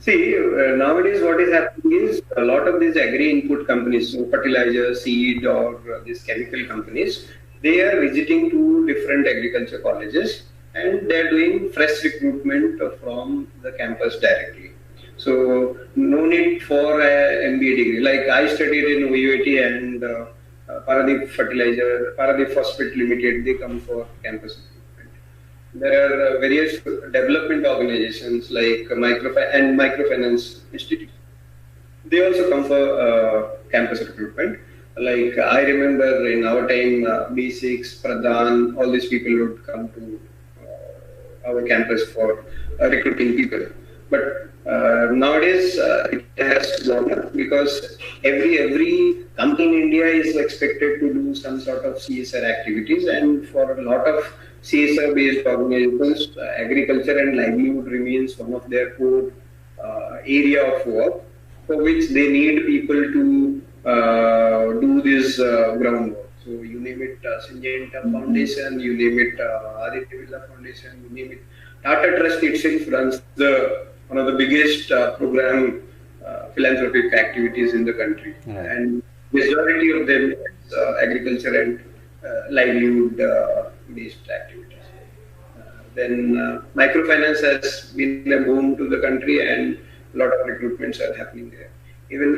See, nowadays what is happening is a lot of these agri input companies, so fertilizer, seed, or these chemical companies, they are visiting to different agriculture colleges and they are doing fresh recruitment from the campus directly. So no need for a MBA degree. Like I studied in UAT and Paradeep Fertilizer, Paradeep Phosphate Limited, they come for campus recruitment. There are various development organizations like microfinance institutes. They also come for campus recruitment. Like I remember in our time, B6, Pradhan, all these people would come to our campus for recruiting people. But nowadays it has gone up because every company in India is expected to do some sort of CSR activities, and for a lot of CSR based organizations, agriculture and livelihood remains one of their core area of work for which they need people to do this groundwork. So you name it, Syngenta Foundation, you name it, Aditya Birla Foundation, you name it. Tata Trust itself runs the one of the biggest program philanthropic activities in the country, and majority of them is agriculture and livelihood based activities. Then microfinance has been a boom to the country, and a lot of recruitments are happening there. Even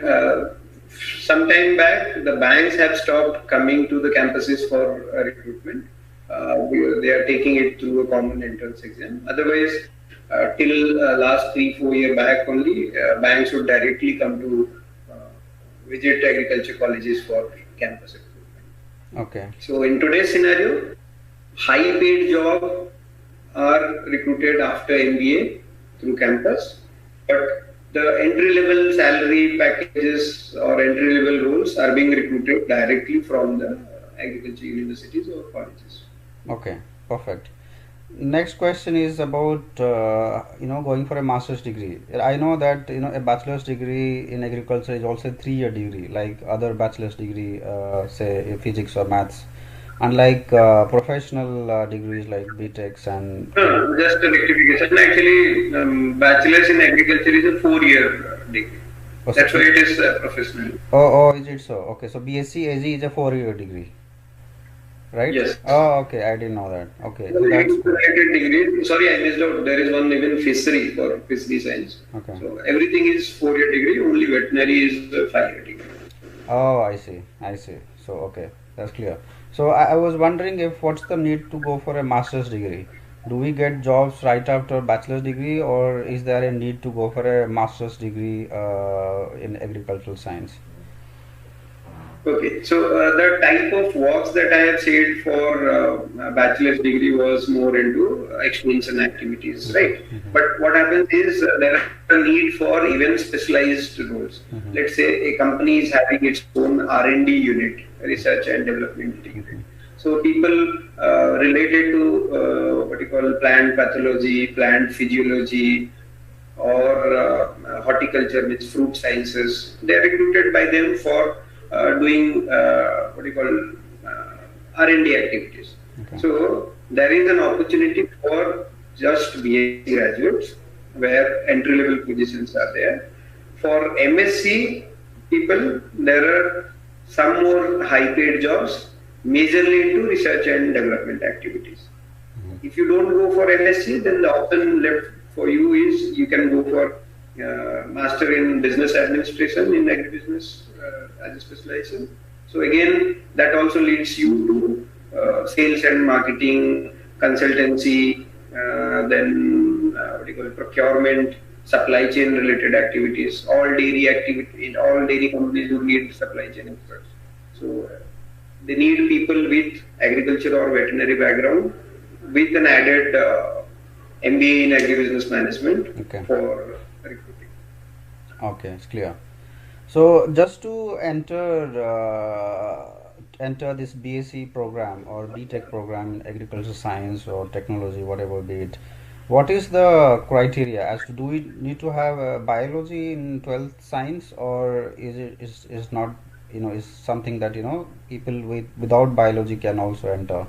some time back, the banks have stopped coming to the campuses for recruitment. They are taking it through a common entrance exam. Otherwise, till last 3-4 years back only, banks would directly come to visit agriculture colleges for campus recruitment. Okay. So in today's scenario, high paid job are recruited after MBA through campus, but the entry level salary packages or entry level roles are being recruited directly from the agriculture universities or colleges. Okay, perfect. Next question is about going for a master's degree. I know that a bachelor's degree in agriculture is also a 3-year degree, like other bachelor's degree, say in physics or maths, unlike professional degrees like B.Techs and. No, just a rectification. Actually, bachelor's in agriculture is a 4-year degree. That's why it is professional. Oh, is it so? Okay, so b.sc AG is a 4-year degree, right? Yes. Oh, okay, I didn't know that. Okay, so that's cool. Degree. Sorry, I missed out. There is one even fishery for fishery science. Okay. So everything is 4-year degree. Only veterinary is 5-year degree. Oh, I see. So okay, that's clear. So I was wondering if what's the need to go for a master's degree? Do we get jobs right after bachelor's degree, or is there a need to go for a master's degree in agricultural science? Okay, so the type of works that I have said for bachelor's degree was more into extension activities, right? But what happens is there are a need for even specialized roles. Let's say a company is having its own R&D unit, research and development unit. So people related to what you call plant pathology, plant physiology, or horticulture, means fruit sciences, they are recruited by them for doing what you call R&D activities. Okay. So there is an opportunity for just BA graduates where entry level positions are there. For MSc people, there are some more high paid jobs, majorly into research and development activities. If you don't go for MSc, then the option left for you is you can go for Master in Business Administration in Agribusiness as a specialization. So again, that also leads you to sales and marketing, consultancy, then what you call procurement, supply chain related activities. All dairy companies do need supply chain experts. So they need people with agriculture or veterinary background with an added MBA in agribusiness management for recruiting. Okay, it's clear. So just to enter this BSc program or B.Tech program in agricultural science or technology, whatever be it, what is the criteria as to do we need to have biology in 12th science, or is not is something that people without biology can also enter?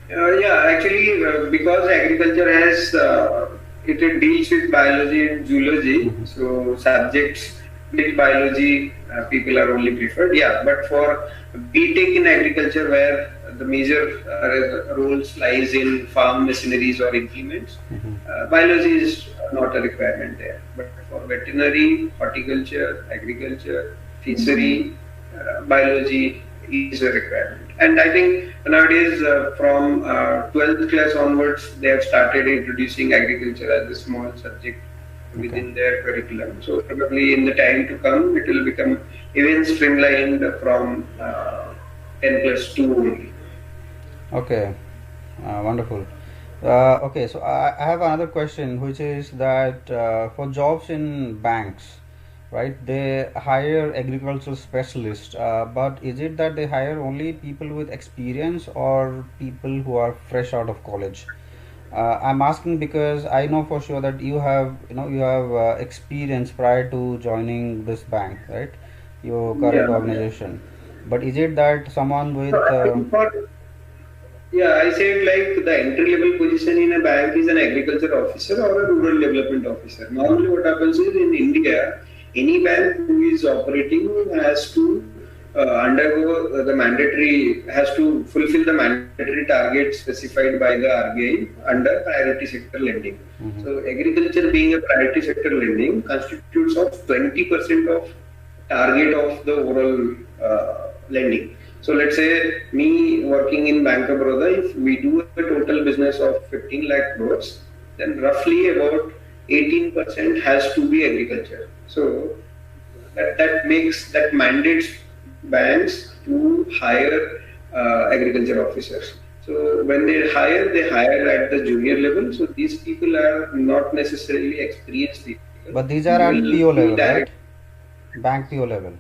Yeah, actually, because agriculture has it deals with biology and zoology. Mm-hmm. So subjects with biology, people are only preferred. Yeah, but for B.Tech in agriculture, where the major roles lies in farm machineries or implements, Mm-hmm. biology is not a requirement there. But for veterinary, horticulture, agriculture, fishery, biology is a requirement. And I think nowadays, from 12th class onwards, they have started introducing agriculture as a small subject Okay. within their curriculum. So probably in the time to come, it will become even streamlined from 10 plus 2 only. Okay. Wonderful. Okay, so I have another question, which is that for jobs in banks, right? They hire agricultural specialists, but is it that they hire only people with experience or people who are fresh out of college? I'm asking because I know for sure that you have experience prior to joining this bank, right? Your Yeah, current yeah. organization. But is it that someone So with I think for Yeah, I said like the entry level position in a bank is an agriculture officer or a okay. rural development officer. Normally, Mhm. what happens is in India, any bank who is operating has to undergo the mandatory, has to fulfill the mandatory targets specified by the RBI under priority sector lending. Mhm. So, agriculture being a priority sector lending constitutes of 20% of target of the overall lending. So let's say me working in Bank of Baroda, if we do a total business of 15 lakh crores, then roughly about 18% has to be agriculture. So that makes that mandates banks to hire agriculture officers. So when they hire at the junior level. So these people are not necessarily experienced people. But these are They at will PO be level, right? direct. Bank PO level.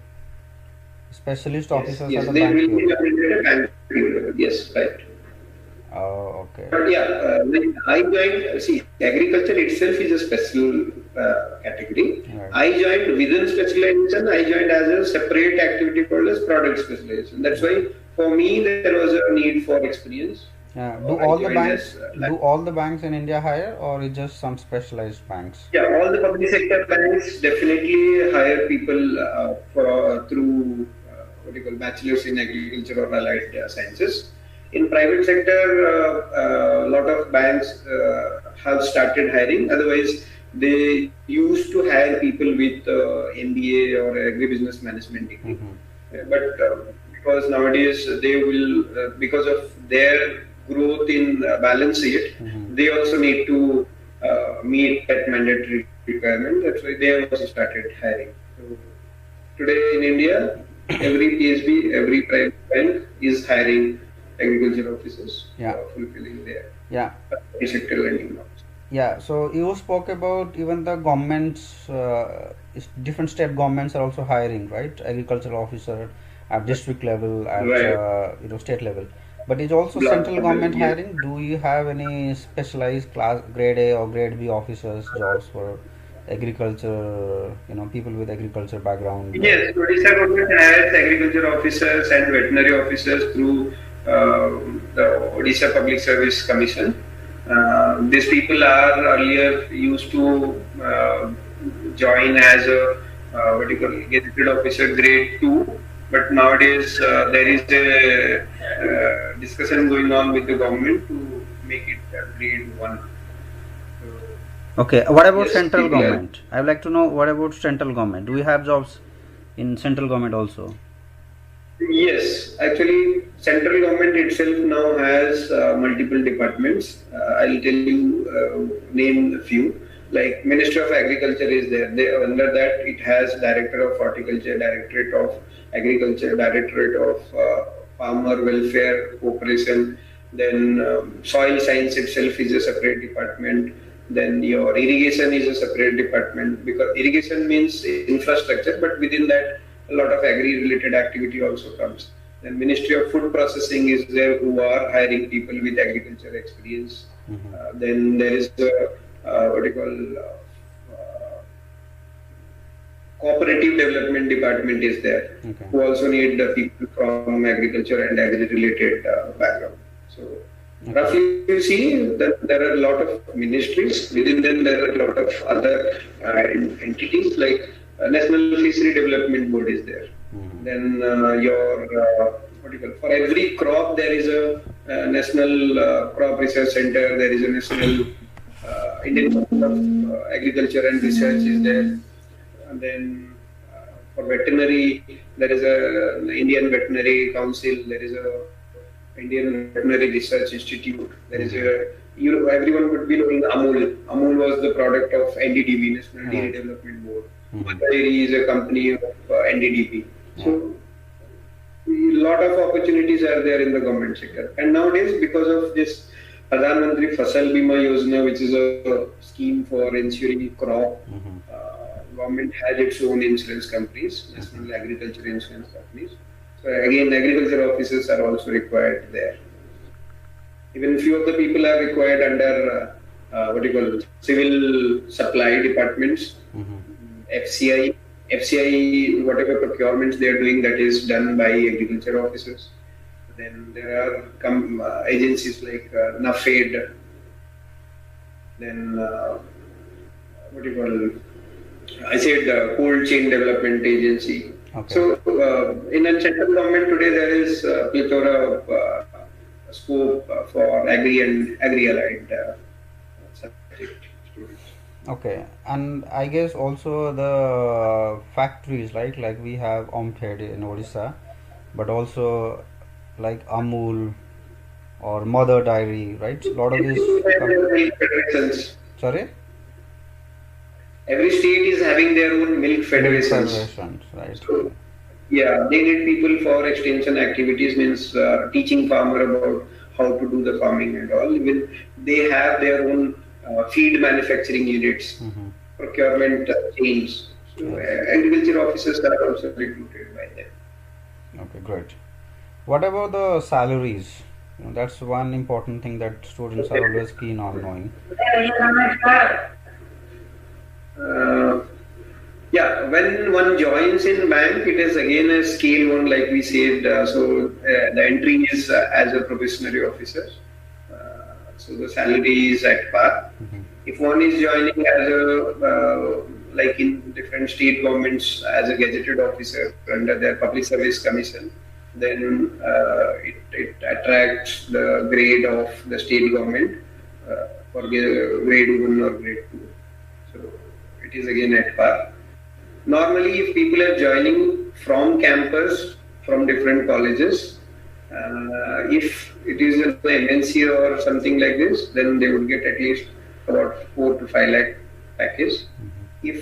Specialist Yes, officers yes, at the they bank will PO be level. appointed at bank level. Yes, right. Oh, okay. But yeah, when I joined, see, agriculture itself is a special category. Right. I joined within specialization, I joined as a separate activity called as product specialization. That's why Okay. for me there was a need for experience. Yeah. So I joined as Do all the banks in India hire, or is just some specialized banks? yeah, all the public sector banks definitely hire people for through what you call bachelors in agriculture or allied sciences. In private sector, a lot of banks have started hiring. Otherwise, they used to hire people with MBA or agribusiness management degree. Mm-hmm. But because nowadays they will, because of their growth in balance sheet, Mm-hmm. they also need to meet that mandatory requirement. That's why they have also started hiring. So today in India, every PSB, every private bank is hiring agriculture officers who Yeah. are fulfilling their Yeah. sector lending norms. Yeah. So you spoke about even the governments, different state governments are also hiring, right? Agricultural officer at district level, at Right. state level. But is also Block central level, government yes. hiring? Do you have any specialized class, grade A or grade B officers jobs for agriculture? People with agriculture background. Yes, Odisha government hires agriculture officers and veterinary officers through the Odisha Public Service Commission. These people are earlier used to join as a what do you call it, gazetted officer grade 2, but nowadays there is a discussion going on with the government to make it grade 1. So, Okay, what about yes, central people are. government? I would like to know what about central government? Do we have jobs in central government also? Yes, actually, central government itself now has multiple departments. I'll tell you, name a few. Like Ministry of Agriculture is there. Under that, it has Director of Horticulture, Directorate of Agriculture, Directorate of Farmer Welfare Cooperation. Then Soil Science itself is a separate department. Then your irrigation is a separate department because irrigation means infrastructure, but within that a lot of agri-related activity also comes. Then Ministry of Food Processing is there who are hiring people with agriculture experience. Mm-hmm. Then there is the what do you call cooperative development department is there Okay. who also need people from agriculture and agri-related background. So Rough, Okay. you see that there are a lot of ministries. Within them, there are a lot of other entities like National Fishery Development Board is there. Hmm. Then your what do you call? For every crop, there is a National Crop Research Center. There is a National Indian Council of Agriculture and Research is there. And then for veterinary, there is a Indian Veterinary Council. There is a Indian Veterinary Research Institute. There is Hmm. a everyone would be knowing Amul. Amul was the product of NDDB, National Dairy Right. Development Board. Hmm. Mother Dairy is a company of NDDB. Yeah. So a lot of opportunities are there in the government sector. And nowadays, because of this Pradhan Mantri Fasal Bima Yojana, which is a scheme for ensuring crop, Hmm. government has its own insurance companies, national agriculture insurance companies. So again, agriculture officers are also required there. Even few of the people are required under what do you call it, civil supply departments, Hmm. FCI. FCI, whatever procurements they are doing, that is done by agriculture officers. Then there are agencies like NAFED, then what do you call it? I said Cold Chain Development Agency. Okay. So in a central government today, there is plethora of scope for agri and agri-allied subject students. Okay, and I guess also the factories, right? Like we have Omphed in Odisha, but also like Amul or Mother Dairy, right? A lot of these Milk federations. sorry, Every state is having their own milk milk federations. federations, right? So yeah, they need people for extension activities, means teaching farmer about how to do the farming and all. Even they have their own feed manufacturing units, Mm-hmm. procurement chains. So Yes. agriculture officers are also recruited by them. Okay, great. What about the salaries? That's one important thing that students are always keen on knowing. Uh, Yeah, when one joins in bank, it is again a scale one, like we said. The entry is as a probationary officer. So the salary is at par. Mm-hmm. If one is joining as a like in different state governments as a gazetted officer under their public service commission, then it attracts the grade of the state government for grade 1 or grade 2. So it is again at par. Normally, if people are joining from campus, from different colleges, if it is an MNC or something like this, then they would get at least about 4 to 5 lakh package. If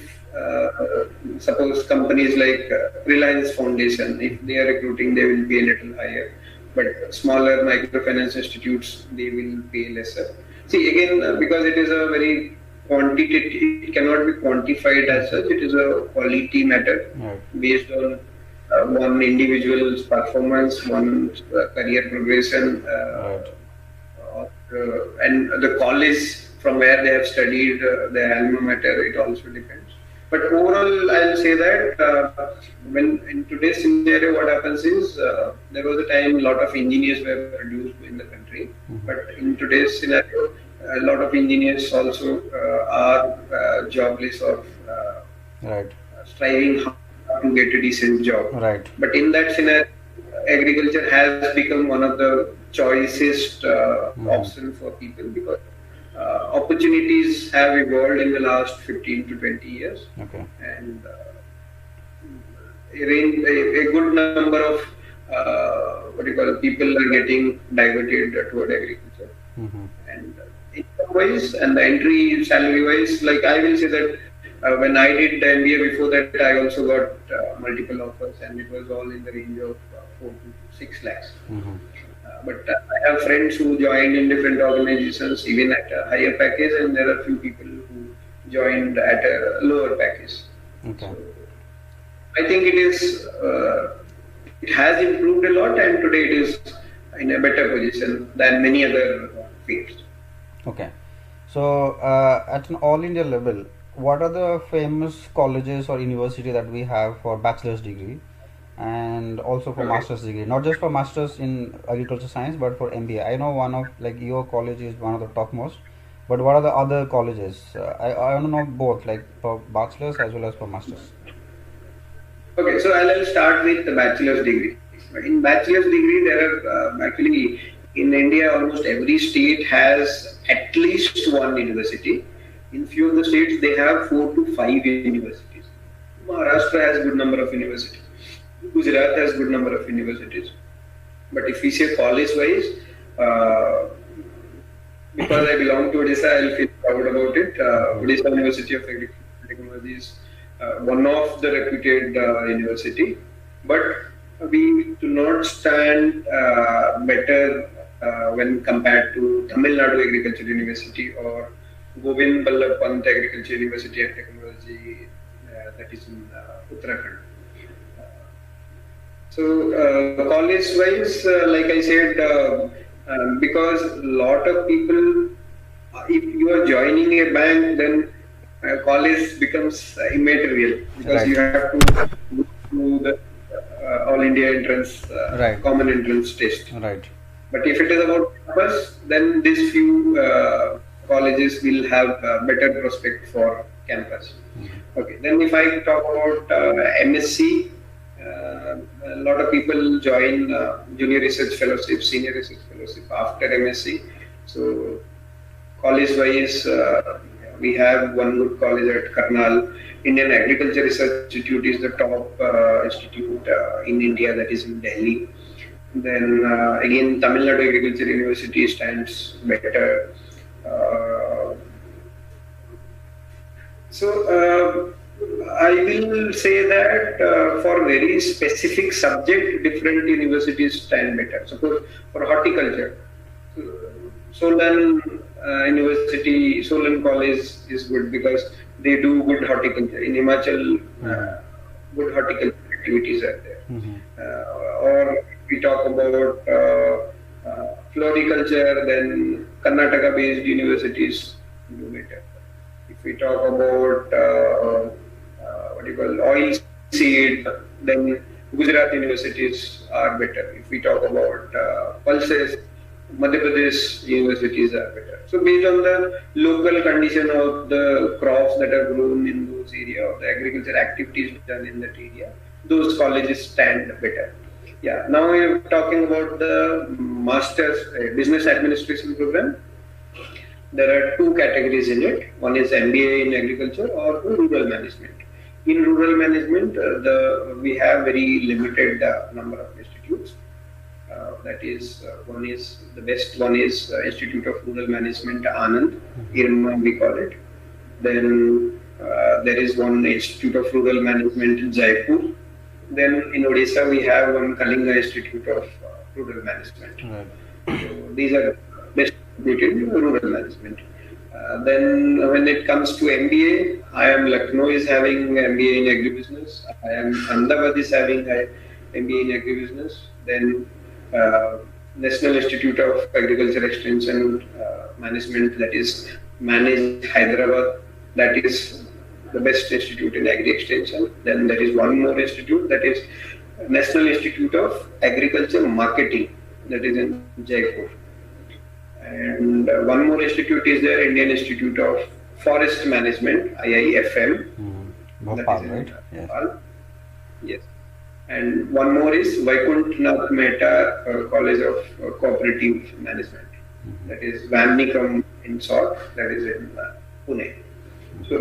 suppose companies like Reliance Foundation, if they are recruiting, they will pay a little higher. But smaller microfinance institutes, they will pay lesser. See, again, because it is a very quantitative, it cannot be quantified as such. It is a quality matter Right. based on one individual's performance, one's career progression, Right. and the college from where they have studied, their alma mater. It also depends. But overall, I'll say that when in today's scenario, what happens is there was a time a lot of engineers were produced in the country, Mm-hmm. but in today's scenario, a lot of engineers also are jobless or Right. striving hard to get a decent job. Right. But in that scenario, agriculture has become one of the choicest Mm-hmm. option for people because opportunities have evolved in the last 15 to 20 years, Okay. and a good number of what do you call it, people are getting diverted toward agriculture. Mm-hmm. And income wise and the entry salary wise, like I will say that when I did the MBA before that, I also got multiple offers, and it was all in the range of 4 to 6 lakhs. Mm-hmm. But I have friends who joined in different organizations, even at a higher package, and there are few people who joined at a lower package. Okay. So I think it has improved a lot, and today it is in a better position than many other fields. Okay. So, at an all India level, what are the famous colleges or university that we have for bachelor's degree? and also for Okay. master's degree, not just for masters in agriculture science but for MBA. I know one of like your college is one of the topmost, but what are the other colleges? I want to know both, like for bachelor's as well as for masters. Okay, so I'll start with the bachelor's degree. In bachelor's degree, there are actually in India almost every state has at least one university. In few of the states, they have 4 to 5 universities. Maharashtra has good number of universities. Gujarat has good number of universities. But if we say college wise, uh, because I belong to Odisha, I'll feel proud about it. Odisha University of Agricultural Technology is one of the reputed university, but we do not stand better when compared to Tamil Nadu Agricultural University or Govind Ballabh Pant Agricultural University and Technology that is in Uttarakhand. So, college-wise, like I said, because a lot of people, if you are joining a bank, then college becomes immaterial because Right. you have to go through the All India entrance, Right. common entrance test. Right. But if it is about campus, then these few colleges will have better prospect for campus. Okay, then if I talk about MSc, a lot of people join junior research fellowship, senior research fellowship after MSc. So college-wise, we have one good college at Karnal. Indian Agriculture Research Institute is the top institute in India, that is in Delhi. Then again, Tamil Nadu Agriculture University stands better. Uh, I will say that for very specific subject, different universities stand better. Suppose for horticulture, Solan Solan College is good because they do good horticulture. In Himachal, good horticulture activities are there. Or if we talk about floriculture, then Karnataka-based universities do better. If we talk about what you call oil seed, then Gujarat universities are better. If we talk about pulses, Madhya Pradesh universities are better. So based on the local condition of the crops that are grown in those area, or the agriculture activities done in that area, those colleges stand better. Yeah. Now we are talking about the master's business administration program. There are two categories in it. One is MBA in agriculture or rural management. In rural management, we have very limited number of institutes. That is, one is the best one is Institute of Rural Management, Anand, IRMA we call it. Then there is one Institute of Rural Management in Jaipur. Then in Odisha we have one Kalinga Institute of Rural Management. Right. So these are best instituted in rural management. Then when it comes to MBA, IIM Lucknow is having MBA in Agribusiness. IIM Ahmedabad is having MBA in Agribusiness. Then National Institute of Agriculture Extension Management, that is managed Hyderabad, that is the best institute in agri extension. Then there is one more institute, that is National Institute of Agriculture Marketing, that is in Jaipur. And one more institute is there, Indian Institute of Forest Management, IIFM. Bhopal, that is right? in Yes. Bhopal. Yes. And one more is Vaikunt Nath Mehta College of Cooperative Management. That is Vamnikam in short, that is in Pune. So